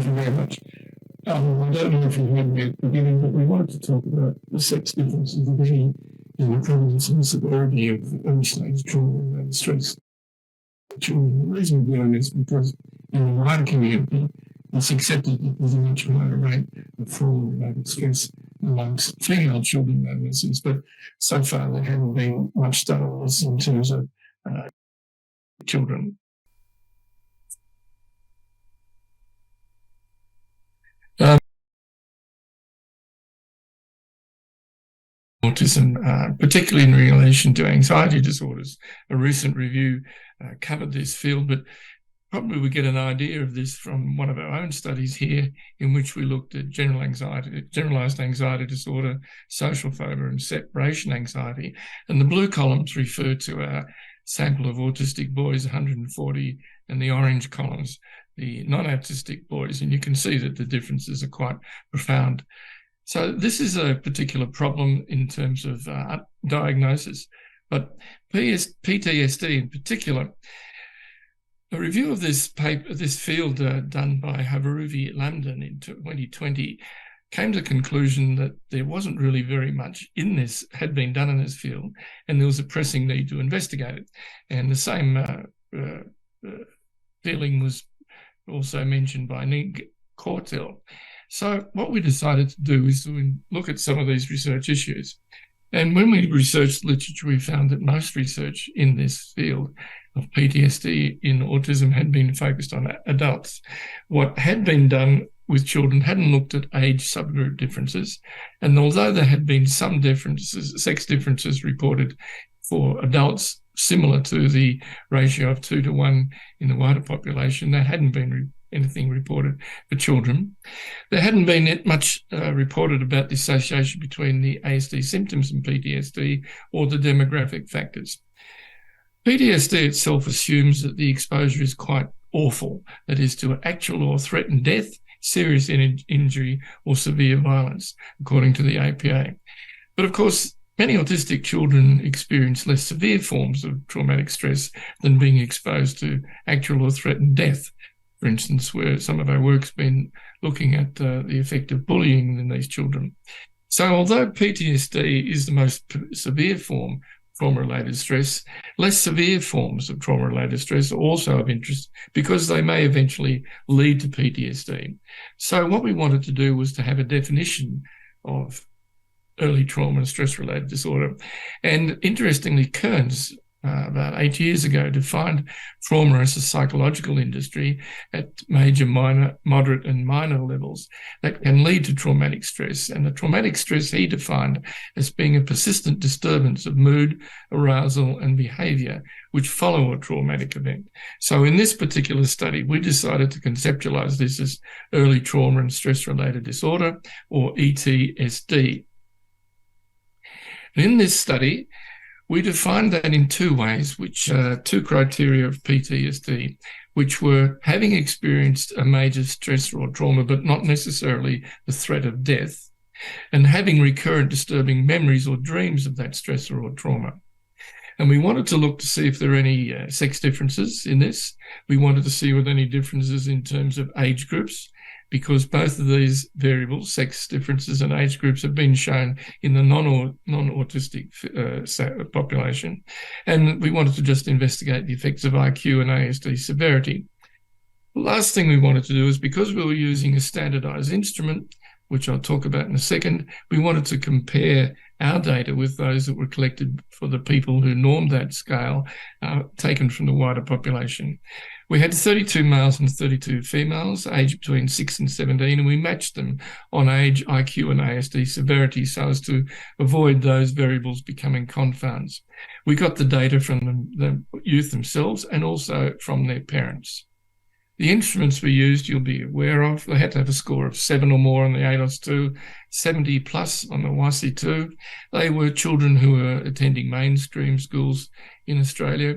Thank you very much. I don't know if you heard me at the beginning, but we wanted to talk about the sex differences in the prevalence and severity of early-stage trauma and stress. The reason we're doing this is because in the wider community, it's accepted that there's a much higher rate of trauma-related stress amongst female children and adolescents, but so far there hasn't been much done on this in terms of children. Autism, particularly in relation to anxiety disorders. A recent review covered this field, but probably we get an idea of this from one of our own studies here, in which we looked at generalized anxiety disorder, social phobia, and separation anxiety. And the blue columns refer to our sample of autistic boys, 140, and the orange columns, the non-autistic boys. And you can see that the differences are quite profound. So this is a particular problem in terms of diagnosis, but PTSD in particular. A review of this field done by Havaruvi Lamden in 2020 came to the conclusion that there wasn't really very much had been done in this field, and there was a pressing need to investigate it. And the same feeling was also mentioned by Nick Cortell. So what we decided to do is to look at some of these research issues. And when we researched literature, we found that most research in this field of PTSD in autism had been focused on adults. What had been done with children hadn't looked at age subgroup differences. And although there had been some differences, sex differences reported for adults, similar to the ratio of 2 to 1 in the wider population, there hadn't been anything reported for children. There hadn't been much reported about the association between the ASD symptoms and PTSD or the demographic factors. PTSD itself assumes that the exposure is quite awful, that is, to actual or threatened death, serious injury, or severe violence, according to the APA. But of course, many autistic children experience less severe forms of traumatic stress than being exposed to actual or threatened death. For instance, where some of our work's been looking at the effect of bullying in these children. So although PTSD is the most severe form of trauma-related stress, less severe forms of trauma-related stress are also of interest because they may eventually lead to PTSD. So what we wanted to do was to have a definition of early trauma and stress-related disorder. And interestingly, Kearns, about 8 years ago, defined trauma as a psychological industry at major, minor, moderate and minor levels that can lead to traumatic stress. And the traumatic stress he defined as being a persistent disturbance of mood, arousal and behaviour which follow a traumatic event. So in this particular study, we decided to conceptualise this as early trauma and stress-related disorder, or ETSD. In this study, we defined that in two ways, two criteria of PTSD, which were having experienced a major stress or trauma, but not necessarily the threat of death, and having recurrent disturbing memories or dreams of that stressor or trauma. And we wanted to look to see if there are any sex differences in this. We wanted to see were there any differences in terms of age groups, because both of these variables, sex differences and age groups, have been shown in the non-autistic population. And we wanted to just investigate the effects of IQ and ASD severity. The last thing we wanted to do is, because we were using a standardized instrument, which I'll talk about in a second, we wanted to compare our data with those that were collected for the people who normed that scale, taken from the wider population. We had 32 males and 32 females, aged between 6 and 17, and we matched them on age, IQ and ASD severity so as to avoid those variables becoming confounds. We got the data from the youth themselves and also from their parents. The instruments we used, you'll be aware of, they had to have a score of 7 or more on the ALOS-2, 70 plus on the WASI-2. They were children who were attending mainstream schools in Australia,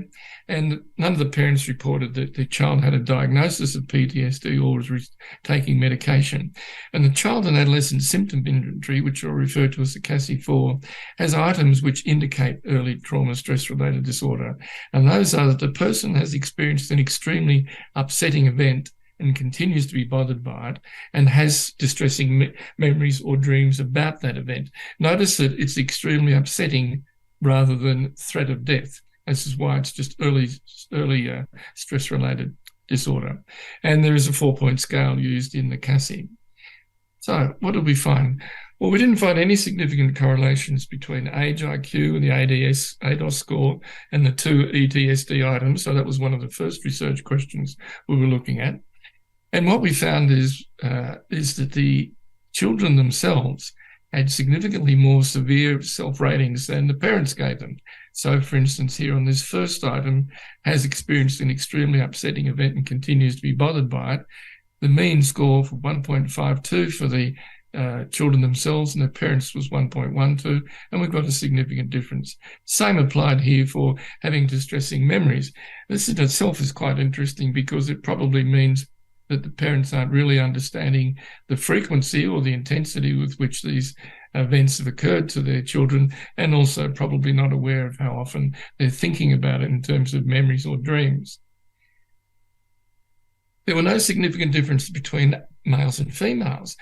and none of the parents reported that their child had a diagnosis of PTSD or was taking medication. And the child and adolescent symptom inventory, which I'll refer to as the CASI-4, has items which indicate early trauma stress-related disorder. And those are that the person has experienced an extremely upsetting event and continues to be bothered by it and has distressing memories or dreams about that event. Notice that it's extremely upsetting rather than threat of death. This is why it's just early stress-related disorder. And there is a 4-point scale used in the CASI. So what did we find? Well, we didn't find any significant correlations between age IQ and the ADOS score and the two ETSD items. So that was one of the first research questions we were looking at. And what we found is that the children themselves had significantly more severe self-ratings than the parents gave them. So, for instance, here on this first item, has experienced an extremely upsetting event and continues to be bothered by it. The mean score for 1.52 for the children themselves and their parents was 1.12, and we've got a significant difference. Same applied here for having distressing memories. This in itself is quite interesting because it probably means that the parents aren't really understanding the frequency or the intensity with which these events have occurred to their children, and also probably not aware of how often they're thinking about it in terms of memories or dreams. There were no significant differences between males and females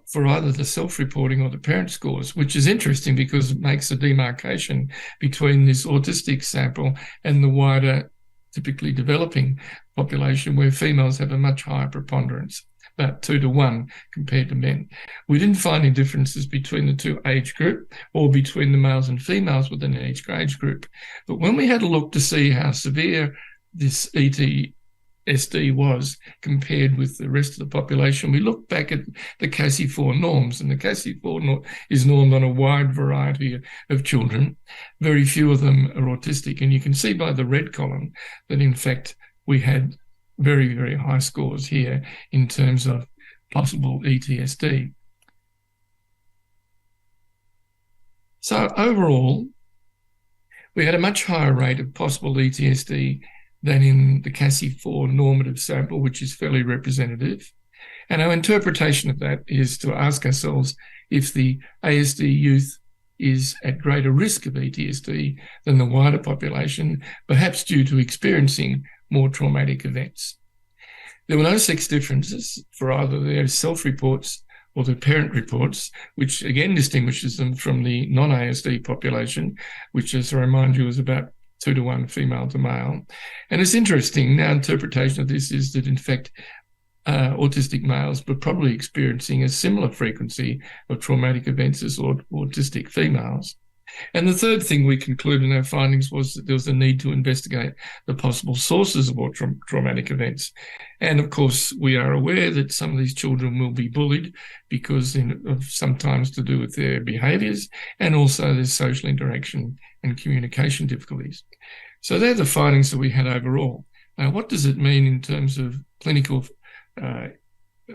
for either the self-reporting or the parent scores, which is interesting because it makes a demarcation between this autistic sample and the wider, typically developing population, where females have a much higher preponderance, about 2-to-1 compared to men. We didn't find any differences between the two age group or between the males and females within each age group. But when we had a look to see how severe this ETSD was compared with the rest of the population, we looked back at the CASI-4 norms, and the CASI-4 is normed on a wide variety of children. Very few of them are autistic, and you can see by the red column that, in fact, we had very, very high scores here in terms of possible ETSD. So overall, we had a much higher rate of possible ETSD than in the CASI-4 normative sample, which is fairly representative. And our interpretation of that is to ask ourselves if the ASD youth is at greater risk of ETSD than the wider population, perhaps due to experiencing more traumatic events. There were no sex differences for either their self-reports or their parent reports, which again distinguishes them from the non-ASD population, which, as I remind you, is about 2-to-1 female to male. And it's interesting, our interpretation of this is that, in fact, autistic males were probably experiencing a similar frequency of traumatic events as autistic females. And the third thing we concluded in our findings was that there was a need to investigate the possible sources of traumatic events. And of course, we are aware that some of these children will be bullied because of sometimes to do with their behaviours, and also their social interaction and communication difficulties. So they're the findings that we had overall. Now, what does it mean in terms of clinical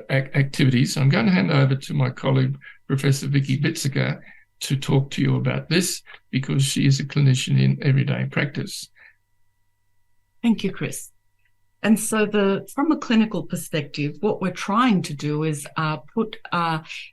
activities? I'm going to hand over to my colleague, Professor d.Bitsika, to talk to you about this, because she is a clinician in everyday practice. Thank you, Chris. And so from a clinical perspective, what we're trying to do is put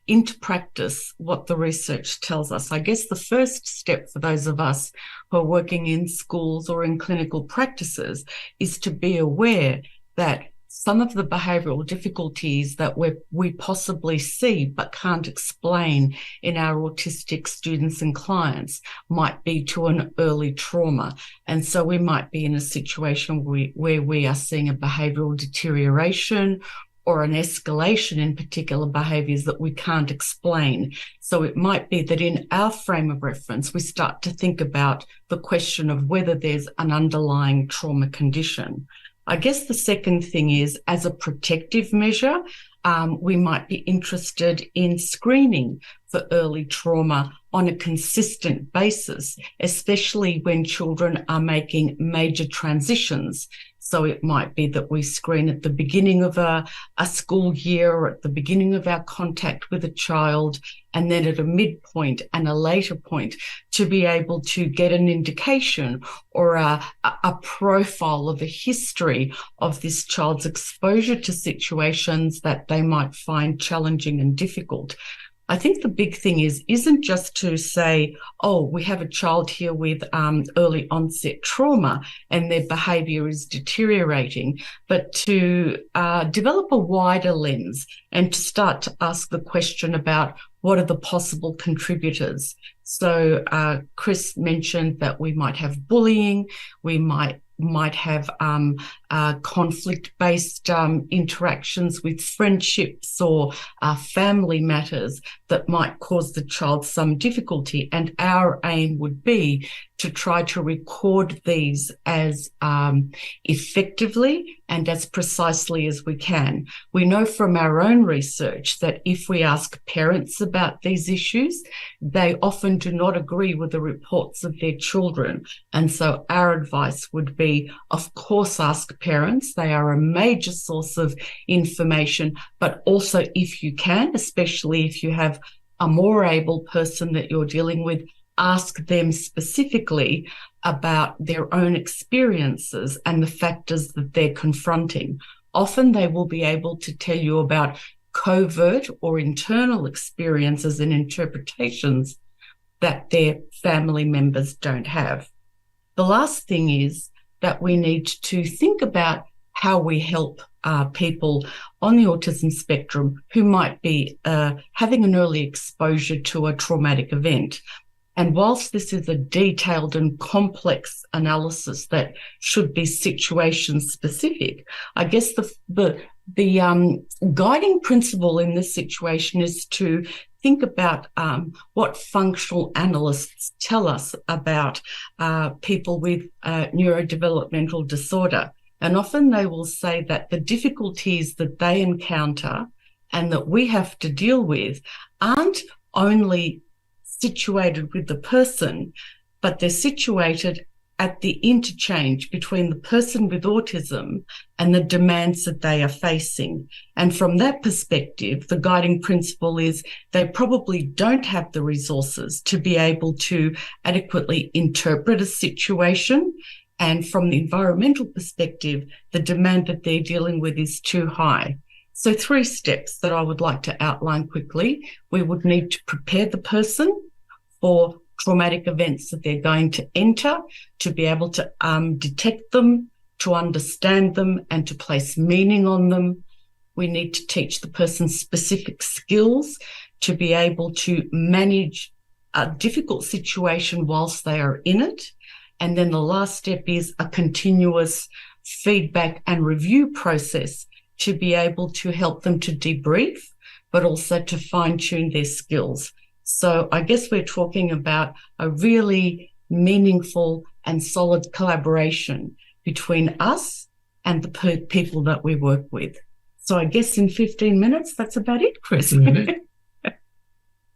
into practice what the research tells us. I guess the first step for those of us who are working in schools or in clinical practices is to be aware that some of the behavioural difficulties that we possibly see but can't explain in our autistic students and clients might be to an early trauma. And so we might be in a situation where we are seeing a behavioural deterioration or an escalation in particular behaviours that we can't explain. So it might be that in our frame of reference, we start to think about the question of whether there's an underlying trauma condition. I guess the second thing is, as a protective measure, we might be interested in screening for early trauma on a consistent basis, especially when children are making major transitions. So it might be that we screen at the beginning of a school year or at the beginning of our contact with a child, and then at a midpoint and a later point, to be able to get an indication or a profile of a history of this child's exposure to situations that they might find challenging and difficult. I think the big thing isn't just to say, oh, we have a child here with early onset trauma and their behaviour is deteriorating, but to develop a wider lens and to start to ask the question about what are the possible contributors. So Chris mentioned that we might have bullying, we might have conflict-based interactions with friendships or family matters that might cause the child some difficulty. And our aim would be to try to record these as effectively and as precisely as we can. We know from our own research that if we ask parents about these issues, they often do not agree with the reports of their children. And so our advice would be, of course, ask parents. They are a major source of information, but also if you can, especially if you have a more able person that you're dealing with, ask them specifically about their own experiences and the factors that they're confronting. Often they will be able to tell you about covert or internal experiences and interpretations that their family members don't have. The last thing is that we need to think about how we help people on the autism spectrum who might be having an early exposure to a traumatic event. And whilst this is a detailed and complex analysis that should be situation specific, I guess the guiding principle in this situation is to think about what functional analysts tell us about people with neurodevelopmental disorder. And often they will say that the difficulties that they encounter and that we have to deal with aren't only situated with the person, but they're situated at the interchange between the person with autism and the demands that they are facing. And from that perspective, the guiding principle is they probably don't have the resources to be able to adequately interpret a situation. And from the environmental perspective, the demand that they're dealing with is too high. So 3 steps that I would like to outline quickly. We would need to prepare the person for traumatic events that they're going to enter, to be able to detect them, to understand them, and to place meaning on them. We need to teach the person specific skills to be able to manage a difficult situation whilst they are in it. And then the last step is a continuous feedback and review process to be able to help them to debrief, but also to fine-tune their skills. So I guess we're talking about a really meaningful and solid collaboration between us and the people that we work with. So I guess in 15 minutes, that's about it, Chris.